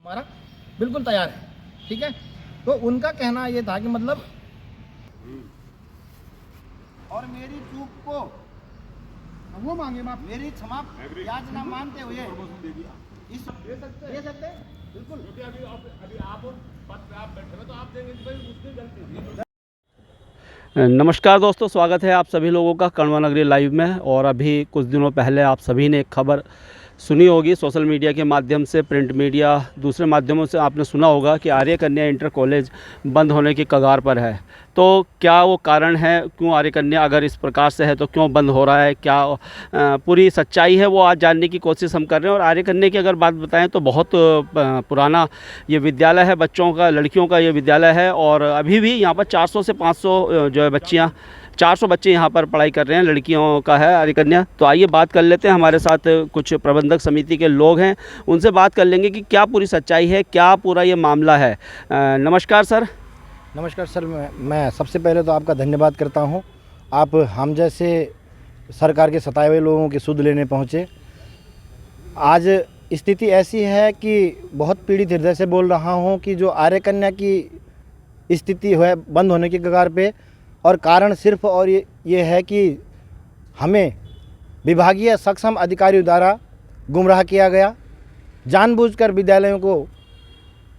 हमारा बिल्कुल तैयार है। ठीक है, तो उनका कहना ये था कि मतलब और मेरी चूक को वो मांगे माफ, मेरी क्षमा याचना मानते हुए इस दे सकते हैं बिल्कुल। अभी आप पद पे आप बैठे हो तो आप देंगे भाई उसकी गलती। नमस्कार दोस्तों, स्वागत है आप सभी लोगों का कण्वा नगरी लाइव में। और अभी कुछ दिनों पहले आप सभी ने एक खबर सुनी होगी सोशल मीडिया के माध्यम से, प्रिंट मीडिया, दूसरे माध्यमों से आपने सुना होगा कि आर्य कन्या इंटर कॉलेज बंद होने की कगार पर है। तो क्या वो कारण है, क्यों आर्य कन्या अगर इस प्रकार से है तो क्यों बंद हो रहा है, क्या पूरी सच्चाई है, वो आज जानने की कोशिश हम कर रहे हैं। और आर्य कन्या की अगर बात बताएं तो बहुत पुराना ये विद्यालय है, बच्चों का, लड़कियों का ये विद्यालय है। और अभी भी यहाँ पर 400 से 500 जो है बच्चियाँ, 400 बच्चे यहाँ पर पढ़ाई कर रहे हैं, लड़कियों का है आर्य कन्या। तो आइए बात कर लेते हैं, हमारे साथ कुछ प्रबंधक समिति के लोग हैं, उनसे बात कर लेंगे कि क्या पूरी सच्चाई है, क्या पूरा ये मामला है। नमस्कार सर। नमस्कार सर, मैं सबसे पहले तो आपका धन्यवाद करता हूँ। आप हम जैसे सरकार के सताए हुए लोगों की सुध लेने पहुँचे। आज स्थिति ऐसी है कि बहुत पीड़ित हृदय से बोल रहा हूँ कि जो आर्य कन्या की स्थिति है बंद होने की कगार पे, और कारण सिर्फ और ये है कि हमें विभागीय सक्षम अधिकारियों द्वारा गुमराह किया गया। जानबूझकर विद्यालयों को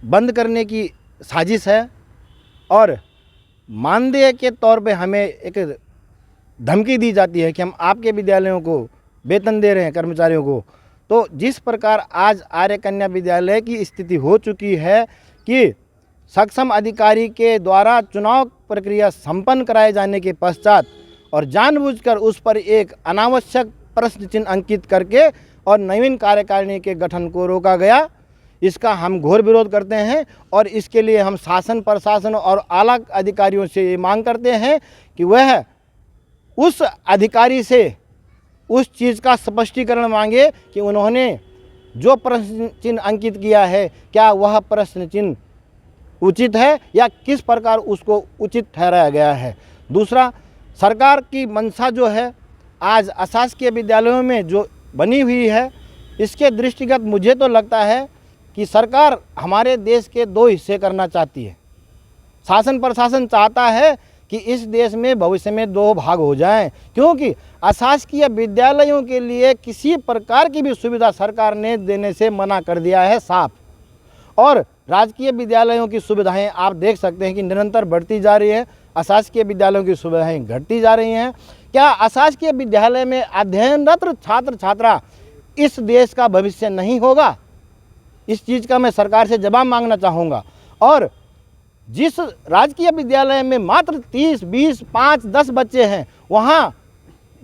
बंद करने की साजिश है और मानदेय के तौर पे हमें एक धमकी दी जाती है कि हम आपके विद्यालयों को वेतन दे रहे हैं कर्मचारियों को। तो जिस प्रकार आज आर्य कन्या विद्यालय की स्थिति हो चुकी है कि सक्षम अधिकारी के द्वारा चुनाव प्रक्रिया संपन्न कराए जाने के पश्चात और जानबूझकर उस पर एक अनावश्यक प्रश्न चिन्ह अंकित करके और नवीन कार्यकारिणी के गठन को रोका गया, इसका हम घोर विरोध करते हैं। और इसके लिए हम शासन, प्रशासन और आला अधिकारियों से ये मांग करते हैं कि वह उस अधिकारी से उस चीज़ का स्पष्टीकरण मांगे कि उन्होंने जो प्रश्न चिन्ह अंकित किया है क्या वह प्रश्न चिन्ह उचित है या किस प्रकार उसको उचित ठहराया गया है। दूसरा, सरकार की मंशा जो है आज अशासकीय विद्यालयों में जो बनी हुई है, इसके दृष्टिगत मुझे तो लगता है कि सरकार हमारे देश के दो हिस्से करना चाहती है। शासन प्रशासन चाहता है कि इस देश में भविष्य में दो भाग हो जाएं, क्योंकि अशासकीय विद्यालयों के लिए किसी प्रकार की भी सुविधा सरकार ने देने से मना कर दिया है साफ। और राजकीय विद्यालयों की सुविधाएं आप देख सकते हैं कि निरंतर बढ़ती जा रही है, अशासकीय विद्यालयों की सुविधाएं घटती जा रही हैं। क्या अशासकीय विद्यालय में अध्ययनरत छात्र छात्रा इस देश का भविष्य नहीं होगा? इस चीज़ का मैं सरकार से जवाब मांगना चाहूँगा। और जिस राजकीय विद्यालय में मात्र 30, 20, 5, 10 बच्चे हैं, वहाँ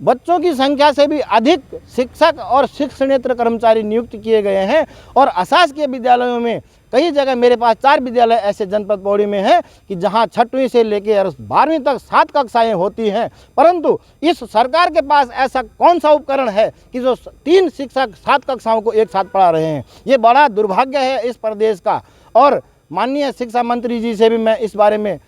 बच्चों की संख्या से भी अधिक शिक्षक और शिक्षणेतर कर्मचारी नियुक्त किए गए हैं। और अशासकीय विद्यालयों में कई जगह, मेरे पास 4 विद्यालय ऐसे जनपद पौड़ी में हैं कि जहां 6वीं से लेकर 12वीं तक 7 कक्षाएं होती हैं, परंतु इस सरकार के पास ऐसा कौन सा उपकरण है कि जो 3 शिक्षक 7 कक्षाओं को एक साथ पढ़ा रहे हैं। ये बड़ा दुर्भाग्य है इस प्रदेश का। और माननीय शिक्षा मंत्री जी से भी मैं इस बारे में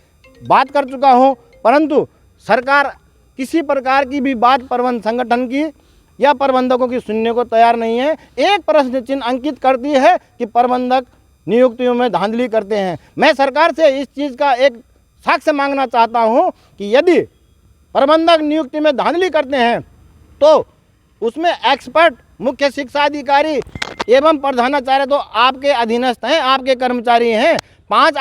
बात कर चुका हूँ, परंतु सरकार किसी प्रकार की भी बात प्रबंध संगठन की या प्रबंधकों की सुनने को तैयार नहीं है। एक प्रश्न चिन्ह अंकित करती है कि प्रबंधक नियुक्तियों में धांधली करते हैं। मैं सरकार से इस चीज़ का एक साक्ष्य मांगना चाहता हूं कि यदि प्रबंधक नियुक्ति में धांधली करते हैं तो उसमें एक्सपर्ट, मुख्य शिक्षा अधिकारी एवं प्रधानाचार्य तो आपके अधीनस्थ हैं, आपके कर्मचारी हैं। 5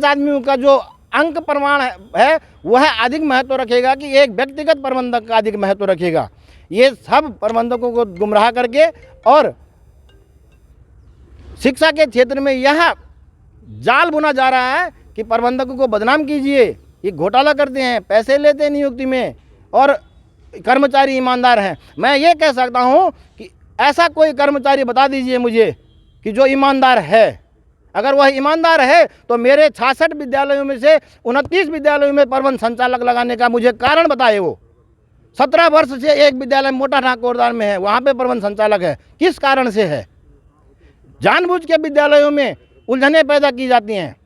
आदमियों का जो अंक प्रमाण है वह अधिक महत्व रखेगा कि एक व्यक्तिगत प्रबंधक का अधिक महत्व रखेगा। ये सब प्रबंधकों को गुमराह करके और शिक्षा के क्षेत्र में यह जाल बुना जा रहा है कि प्रबंधकों को बदनाम कीजिए, ये घोटाला करते हैं, पैसे लेते हैं नियुक्ति में और कर्मचारी ईमानदार हैं। मैं ये कह सकता हूँ कि ऐसा कोई कर्मचारी बता दीजिए मुझे कि जो ईमानदार है। अगर वह ईमानदार है तो मेरे 66 विद्यालयों में से 29 विद्यालयों में प्रबंध संचालक लगाने का मुझे कारण बताए। वो 17 वर्ष से एक विद्यालय मोटा ठाकुरदार में है, वहाँ पे प्रबंध संचालक है, किस कारण से है? जानबूझ के विद्यालयों में उलझनें पैदा की जाती हैं,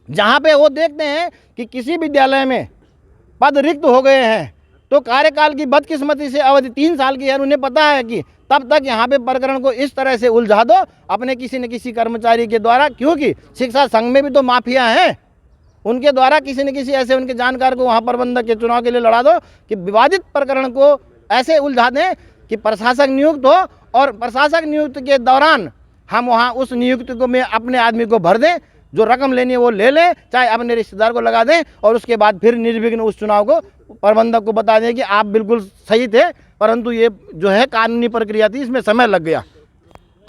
जहाँ पे वो देखते हैं कि किसी विद्यालय में पद रिक्त हो गए हैं तो कार्यकाल की बदकिस्मती से अवधि 3 साल की है, उन्हें पता है कि तब तक यहाँ पे प्रकरण को इस तरह से उलझा दो अपने किसी न किसी कर्मचारी के द्वारा, क्योंकि शिक्षा संघ में भी तो माफिया हैं, उनके द्वारा किसी न किसी ऐसे उनके जानकार को वहाँ प्रबंधक के चुनाव के लिए लड़ा दो कि विवादित प्रकरण को ऐसे उलझा दें कि प्रशासक नियुक्त हो और प्रशासक नियुक्त के दौरान हम वहाँ उस नियुक्त को में अपने आदमी को भर दें, जो रकम लेनी है वो ले लें, चाहे अपने रिश्तेदार को लगा दें, और उसके बाद फिर निर्विघ्न उस चुनाव को प्रबंधक को बता दें कि आप बिल्कुल सही थे, परंतु ये जो है कानूनी प्रक्रिया थी, इसमें समय लग गया।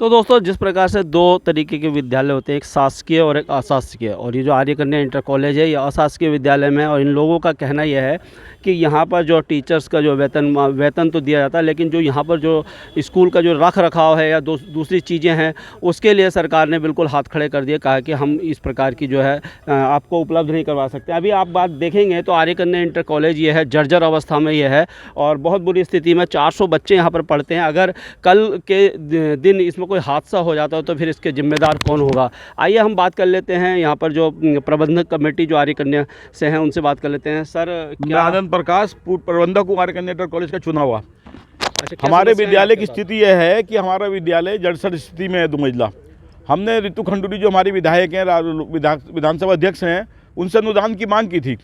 तो दोस्तों, जिस प्रकार से दो तरीके के विद्यालय होते हैं, एक शासकीय और एक अशासकीय, और ये जो आर्य कन्या इंटर कॉलेज है ये अशासकीय विद्यालय में है। और इन लोगों का कहना यह है कि यहाँ पर जो टीचर्स का जो वेतन तो दिया जाता है, लेकिन जो यहाँ पर जो स्कूल का जो रख रखाव है या दूसरी चीज़ें हैं, उसके लिए सरकार ने बिल्कुल हाथ खड़े कर दिए, कहा कि हम इस प्रकार की जो है आपको उपलब्ध नहीं करवा सकते। अभी आप बात देखेंगे तो आर्य कन्या इंटर कॉलेज ये है जर्जर अवस्था में ये है और बहुत बुरी स्थिति में 400 बच्चे यहाँ पर पढ़ते हैं। अगर कल के दिन इसमें कोई हादसा हो जाता है तो फिर इसके जिम्मेदार कौन होगा। आइए हम बात कर लेते हैं यहाँ पर जो प्रबंधक कमेटी जो आर्य कन्या से हैं उनसे बात कर लेते हैं। सर, क्या आनंद प्रकाष, प्रबंधक हूँ आर्य कन्या इंटर कॉलेज का चुना हुआ। अच्छा, हमारे विद्यालय की स्थिति यह है कि हमारा विद्यालय जर्जर स्थिति में है, 2 मंजिला। हमने रितु खंडूरी जो हमारी विधायक हैं, विधानसभा अध्यक्ष हैं, उनसे अनुदान की मांग की थी।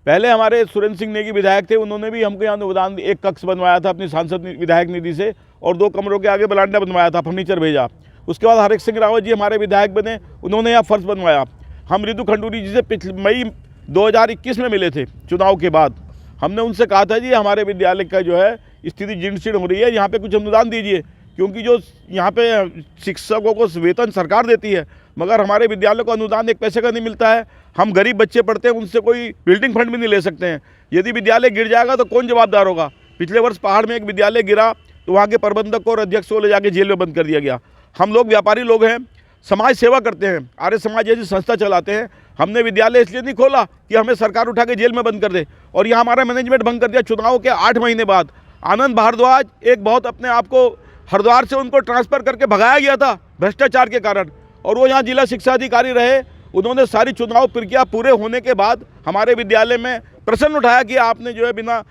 पहले हमारे सुरेंद्र सिंह नेगी विधायक थे, उन्होंने भी हमको यहाँ अनुदान 1 कक्ष बनवाया था अपनी सांसद विधायक निधि से, और 2 कमरों के आगे बरांडा बनवाया था, फर्नीचर भेजा। उसके बाद हरेक सिंह रावत जी हमारे विधायक बने, उन्होंने यहाँ फर्श बनवाया। हम रितु खंडूरी जी से पिछले मई 2021 में मिले थे चुनाव के बाद। हमने उनसे कहा था जी हमारे विद्यालय का जो है स्थिति जीर्ण शीर्ण हो रही है, यहाँ पे कुछ अनुदान दीजिए, क्योंकि जो यहाँ पे शिक्षकों को वेतन सरकार देती है, मगर हमारे विद्यालय को अनुदान 1 पैसे का नहीं मिलता है। हम गरीब बच्चे पढ़ते हैं, उनसे कोई बिल्डिंग फंड भी नहीं ले सकते हैं। यदि विद्यालय गिर जाएगा तो कौन जवाबदार होगा। पिछले वर्ष पहाड़ में एक विद्यालय गिरा तो वहाँ के प्रबंधक को और अध्यक्ष को ले जाके जेल में बंद कर दिया गया। हम लोग व्यापारी लोग हैं, समाज सेवा करते हैं, आर्य समाज जैसी संस्था चलाते हैं। हमने विद्यालय इसलिए नहीं खोला कि हमें सरकार उठा के जेल में बंद कर दे, और यहाँ हमारा मैनेजमेंट भंग कर दिया। चुनाव के 8 महीने बाद आनंद भारद्वाज एक बहुत अपने आप को हरिद्वार से उनको ट्रांसफ़र करके भगाया गया था भ्रष्टाचार के कारण, और वो यहाँ जिला शिक्षा अधिकारी रहे। उन्होंने सारी चुनाव प्रक्रिया पूरे होने के बाद हमारे विद्यालय में प्रश्न उठाया कि आपने जो है बिना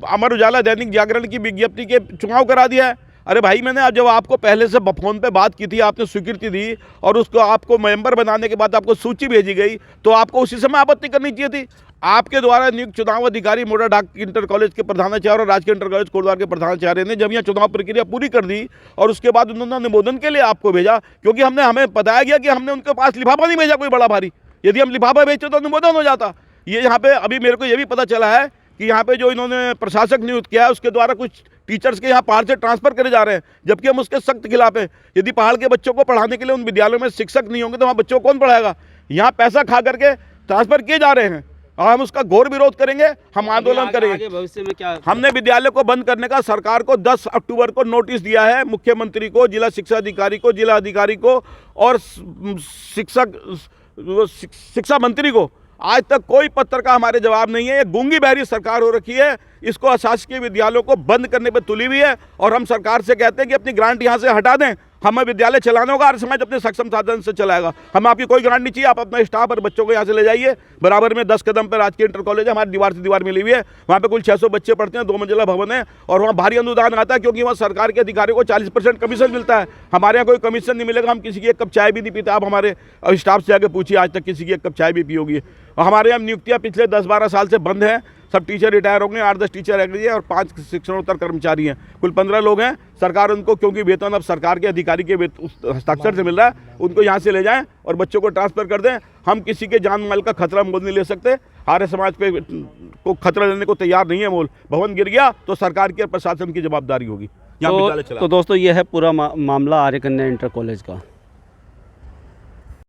अमर उजाला दैनिक जागरण की विज्ञप्ति के चुनाव करा दिया है। अरे भाई, मैंने जब आपको पहले से फ़ोन पे बात की थी, आपने स्वीकृति दी और उसको आपको मेंबर बनाने के बाद आपको सूची भेजी गई, तो आपको उसी समय आपत्ति करनी चाहिए थी। आपके द्वारा नियुक्त चुनाव अधिकारी मोड़ा ढाक इंटर कॉलेज के प्रधानाचार्य और राजकीय इंटर कॉलेज कोटद्वार के प्रधानाचार्य ने जब यहाँ चुनाव प्रक्रिया पूरी कर दी और उसके बाद उन्होंने अनुमोदन के लिए आपको भेजा, क्योंकि हमें बताया गया कि हमने उनके पास लिफाफा नहीं भेजा कोई बड़ा भारी। यदि हम लिफाफा भेजते तो अनुमोदन हो जाता। ये यहाँ पे अभी मेरे को ये भी पता चला है कि यहाँ पे जो इन्होंने प्रशासक नियुक्त किया है उसके द्वारा कुछ टीचर्स के यहाँ पहाड़ से ट्रांसफ़र करे जा रहे हैं, जबकि हम उसके सख्त खिलाफ हैं। यदि पहाड़ के बच्चों को पढ़ाने के लिए उन विद्यालयों में शिक्षक नहीं होंगे तो वहाँ बच्चों को कौन पढ़ाएगा। यहाँ पैसा खा करके ट्रांसफ़र किए जा रहे हैं और हम उसका घोर विरोध करेंगे, हम आंदोलन करेंगे। भविष्य में क्या हमने विद्यालय को बंद करने का सरकार को 10 अक्टूबर को नोटिस दिया है, मुख्यमंत्री को, जिला शिक्षा अधिकारी को, जिला अधिकारी को और शिक्षा मंत्री को। आज तक कोई पत्र का हमारे जवाब नहीं है। ये गूंगी बहरी सरकार हो रखी है, इसको अशासकीय विद्यालयों को बंद करने पर तुली हुई है, और हम सरकार से कहते हैं कि अपनी ग्रांट यहाँ से हटा दें। हमें विद्यालय चलाना होगा, हर समाज अपने सक्षम साधन से चलाएगा। हम आपकी कोई ग्रांट नहीं चाहिए, आप अपना स्टाफ और बच्चों को यहाँ से ले जाइए। बराबर में 10 कदम पर राजकीय इंटर कॉलेज है, हमारी दीवार से दीवार मिली हुई है, वहाँ पे कुल 600 बच्चे पढ़ते हैं, 2 मंजिला भवन है, और वहाँ भारी अनुदान आता है क्योंकि वहाँ सरकार के अधिकारियों को 40% कमीशन मिलता है। हमारे यहाँ कोई कमीशन नहीं मिलेगा, हम किसी की 1 कप चाय भी नहीं पीते। आप हमारे स्टाफ से जाकर पूछिए, आज तक किसी की 1 कप चाय भी पी होगी। हमारे यहाँ नियुक्तियाँ पिछले 10-12 साल से बंद हैं। सब टीचर रिटायर हो गए, 8-10 टीचर रह गए और 5 शिक्षणोत्तर कर्मचारी हैं, कुल 15 लोग हैं। सरकार उनको, क्योंकि वेतन अब सरकार के अधिकारी के हस्ताक्षर से मिल रहा है, उनको यहाँ से ले जाएं और बच्चों को ट्रांसफ़र कर दें। हम किसी के जान माल का खतरा मोल नहीं ले सकते, आर्य समाज पे को खतरा लेने को तैयार नहीं है। मोल भवन गिर गया तो सरकार की और प्रशासन की जवाबदारी होगी। यहाँ विद्यालय चला। तो दोस्तों, ये है पूरा मामला आर्य कन्या इंटर कॉलेज का।